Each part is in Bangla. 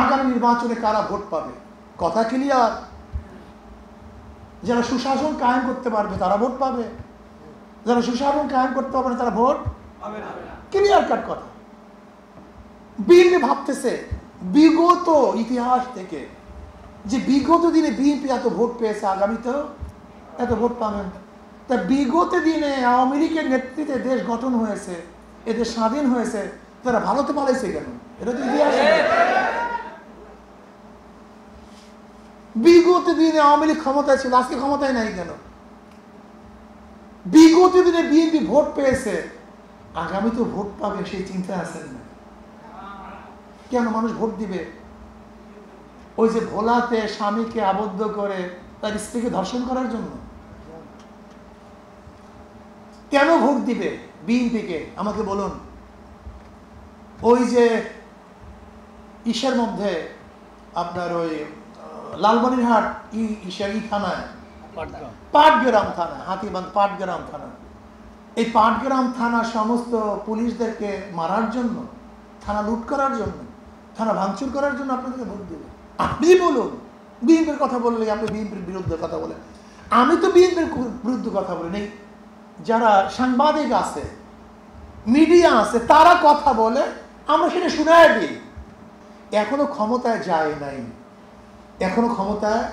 আগামী নির্বাচনে কারা ভোট পাবে? কথা ক্লিয়ার। যারা সুশাসন কায়েম করতে পারবে তারা ভোট পাবে, যারা সুশাসন কায়েম করতে পারবে না তারা ভোট পাবে না। ক্লিয়ার কাট কথা। বিএনপি ভাবতেছে বিগত ইতিহাস থেকে যে বিগত দিনে বিএনপি এত ভোট পেয়েছে, আগামীতেও এত ভোট পাবেন। তা বিগত দিনে আওয়ামী লীগের নেতৃত্বে দেশ গঠন হয়েছে, এদের স্বাধীন হয়েছে, তারা ভারতে পালাইছে কেন? এটা তো ইতিহাস। বিগত দিনে আওয়ামী লীগ ক্ষমতায় ছিল, আজকে ক্ষমতায় নাই কেন? বিগত দিনে বিএনপি ভোট পেয়েছে, আগামী তো ভোট পাবে সেই চিন্তায় আছেন না কেন? মানুষ ভোট দিবে ওই যে ভোলাতে স্বামীকে আবদ্ধ করে তার স্ত্রীকে ধর্ষণ করার জন্য। কেন ভোট দিবে বিএনপিকে আমাকে বলুন? ওই যে ইসের মধ্যে আপনার ওই লালমনিরহাট থানায়, পাটগ্রাম থানা, হাতিবান্ধ পাটগ্রাম থানা, এই পাটগ্রাম থানা সমস্ত পুলিশদেরকে মারার জন্য, থানা লুট করার জন্য, থানা ভাঙচুর করার জন্য আপনাদেরকে ভোট দেবে? আপনি বলুন, বিএনপির কথা বললে আপনি বিএনপির বিরুদ্ধে কথা বলেন। আমি তো বিএনপির বিরুদ্ধে কথা বলি নেই, যারা সাংবাদিক আছে, মিডিয়া আছে, তারা কথা বলে, আমরা সেটা শুনায় দিই। এখনো ক্ষমতায় যায় নাই, এখনো ক্ষমতায়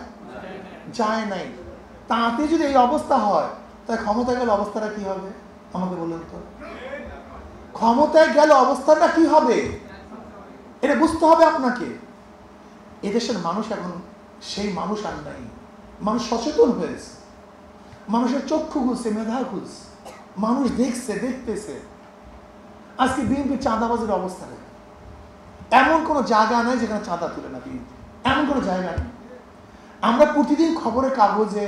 যায় নাই। তাতে যদি এই অবস্থা হয়, তাই ক্ষমতায় গেলে অবস্থাটা কি হবে আমাকে বলুন তো? ক্ষমতায় গেলে অবস্থাটা কি হবে এটা বুঝতে হবে আপনাকে। এদেশের মানুষ এখন সেই মানুষ আর নাই। মানুষ সচেতন হয়েছে, মানুষের চক্ষু খুলছে, মেধা খুলছে, মানুষ দেখছে, দেখতেছে। আজকে বিএনপি চাঁদাবাজির অবস্থা নেই, এমন কোনো জায়গা নাই যেখানে চাঁদা তুলে না বিএনপি, এমন কোনো জায়গা নেই। আমরা প্রতিদিন খবরের কাগজে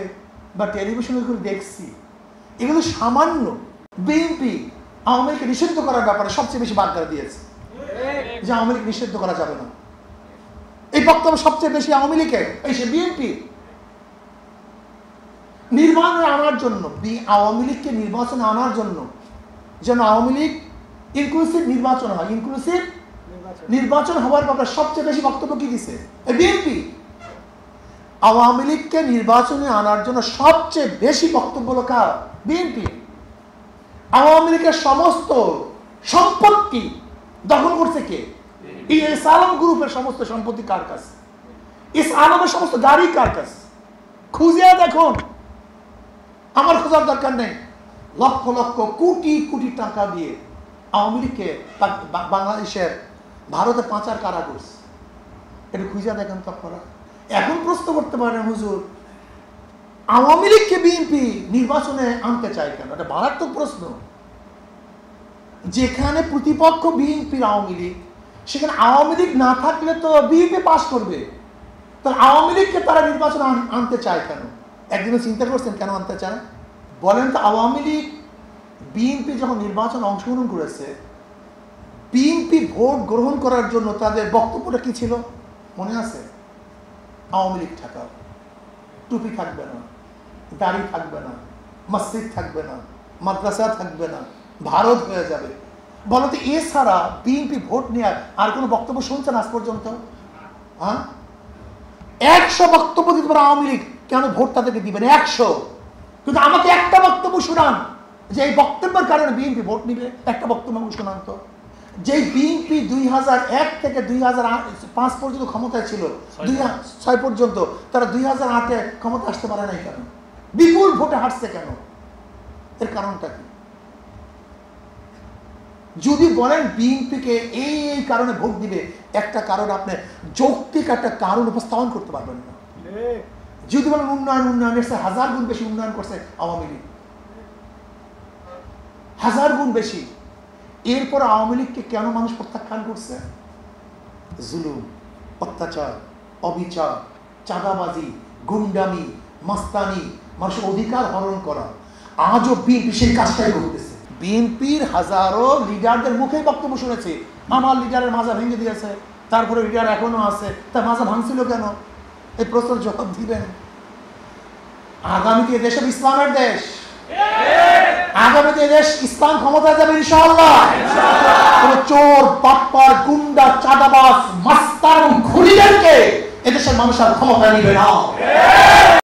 বা টেলিভিশনে করে দেখছি, এগুলো সামান্য। বিএনপি আওয়ামী লীগকে নিষিদ্ধ করার ব্যাপারে সবচেয়ে বেশি বার্তা দিয়েছে যে আওয়ামী লীগ নিষিদ্ধ করা যাবে না। এই বক্তব্য সবচেয়ে বেশি আওয়ামী লীগের, এই সে বিএনপি নির্বাচনে আনার জন্য, আওয়ামী লীগকে নির্বাচনে আনার জন্য, যেন আওয়ামী লীগ ইনক্লুসিভ নির্বাচন হয়, ইনক্লুসিভ নির্বাচন হওয়ার ব্যাপারে সবচেয়ে বেশি বক্তব্য কি দিছে বিএনপি। আওয়ামী লীগকে নির্বাচনে আনার জন্য সবচেয়ে বেশি বক্তব্য হলো কার? বিএনপি। আওয়ামী লীগের সমস্ত সম্পত্তি দখল করছে কে? এস আলম গ্রুপের সমস্ত সম্পত্তি কার কাছে? এস আলমের সমস্ত গাড়ি কার কাছে? খুঁজে দেখুন, আমার খোঁজার দরকার নেই। লক্ষ লক্ষ কোটি কোটি টাকা দিয়ে আওয়ামী লীগকে বাংলাদেশের ভারতে পাচার কারা করছে, এটা খুঁজে দেখেন তো আপনারা। এখন প্রশ্ন করতে পারেন, হুজুর আওয়ামী লীগকে বিএনপি নির্বাচনে আনতে চায় কেন? এটা মারাত্মক প্রশ্ন। যেখানে প্রতিপক্ষ বিএনপির আওয়ামী লীগ, সেখানে আওয়ামী লীগ না থাকলে তো বিএনপি পাস করবে, তাহলে আওয়ামী লীগকে তারা নির্বাচনে আনতে চায় কেন? একদিনও চিন্তা করছেন কেন আনতে চায়? বলেন তো। আওয়ামী লীগ বিএনপি যখন নির্বাচনে অংশগ্রহণ করেছে, বিএনপি ভোট গ্রহণ করার জন্য তাদের বক্তব্যটা কি ছিল মনে আছে? আওয়ামী লীগ ঠেকাও, টুপি থাকবে না, দাড়ি থাকবে না, মসজিদ থাকবে না, মাদ্রাসা থাকবে না, ভারত হয়ে যাবে। বলতো এছাড়া বিএনপি ভোট নিয়ে আর কোনো বক্তব্য শুনছেন আজ পর্যন্ত? হ্যাঁ, 100 বক্তব্য দিতে পারে আওয়ামী লীগ, কেন ভোট তাদেরকে দিবেন 100? কিন্তু আমাকে একটা বক্তব্য শোনান যে এই বক্তব্যের কারণে বিএনপি ভোট নিবে। একটা বক্তব্য শোনান তো। যে বিএনপি 2001 থেকে 2005 পর্যন্ত ক্ষমতায় ছিল, 2006 পর্যন্ত, তারা 2008-এ ক্ষমতা আসতে পারে নাই কেন? বিপুল ভোটে হারছে কেন? এর কারণটা কি? যদি বলেন বিএনপিকে এই কারণে ভোট দিবে, একটা কারণ আপনি যৌক্তিক একটা কারণ উপস্থাপন করতে পারবেন না। যদি বলেন উন্নয়নের চেয়ে 1000 গুণ বেশি উন্নয়ন করছে আওয়ামী লীগ, 1000 গুণ বেশি। এরপর আওয়ামী লীগকে কেন মানুষ প্রত্যাখ্যান করছে? জুলুম, অত্যাচার, অবিচার, চাঁদাবাজি, গুন্ডামি, মাস্তানি, মানুষের অধিকার হরণ করা। আজও বিএনপি সেই কাজটাই করতেছে। বিএনপির হাজারো লিডারদের মুখেই বক্তব্য শুনেছি, আমার লিডারের মাজা ভেঙে দিয়েছে, তারপরে লিডার এখনো আছে, তার মাজা ভাঙছিল কেন? এই প্রশ্নের জবাব দিবেন। আগামীতে দেশ ইসলামের দেশ, আগামীতে দেশ ইসলাম ক্ষমতায় যাবে ইনশাআল্লাহ। চোর, বাটপার, গুন্ডা, চাঁদাবাজ, মাস্তান, মানুষ আর ক্ষমতা নিবে না।